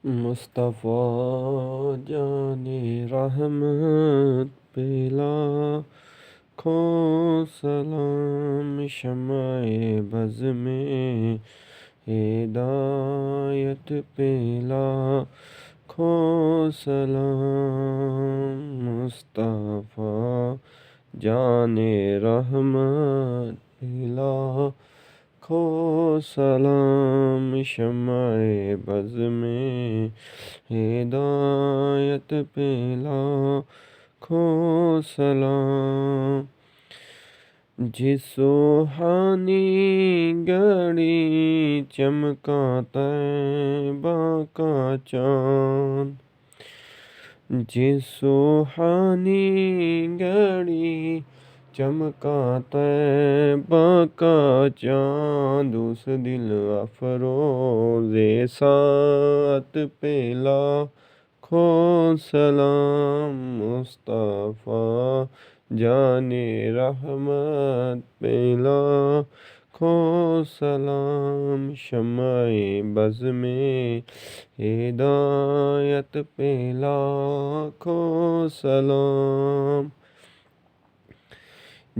مصطفیٰ جان رحمت پہ لاکھوں سلام، شمع بز میں ہدایت پہ لاکھوں سلام، مصطفیٰ جان رحمت پہ لاکھوں سلام، شمع بز میں ہدایت پہ لاکھوں سلام، جس سوہانی گھڑی چمکا طیبہ کا چاند، جس سوہانی گھڑی چمکا طیبہ کا چاند، اس دل افروز ساعت پہ لاکھوں سلام، مصطفیٰ جان رحمت پہ لاکھوں سلام، شمع بز میں ہدایت پہ لاکھوں سلام،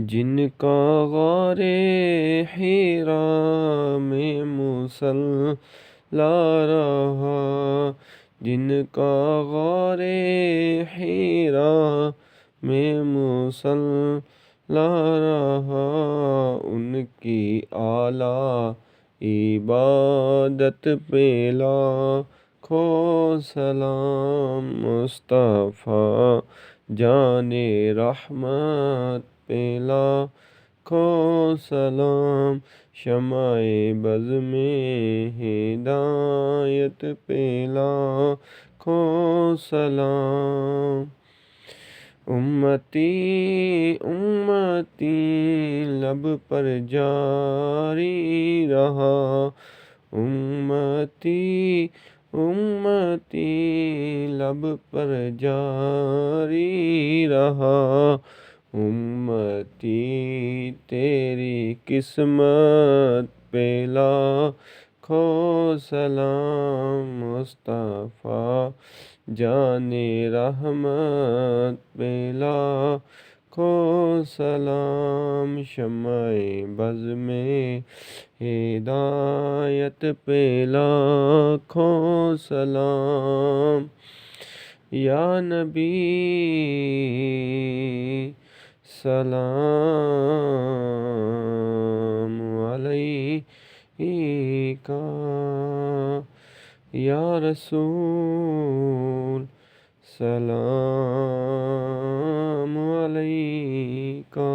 جن کا غار حرا میں مصلی رہا، جن کا غار حرا میں مصلی رہا، ان کی اعلیٰ عبادت پہ لاکھوں سلام، مصطفیٰ جان رحمت پہ لاکھوں سلام، شمع بز میں ہدایت پہ لاکھوں سلام، امتی امتی لب پر جاری رہا، امتی امتی لب پر جاری رہا، امتی تیری قسمت پہ لاکھوں سلام، مصطفیٰ جان رحمت پہ لاکھوں سلام، شمع بز میں ہدایت پہ لاکھوں سلام، یا نبی سلام علیکہ، یا رسول سلام علیکہ۔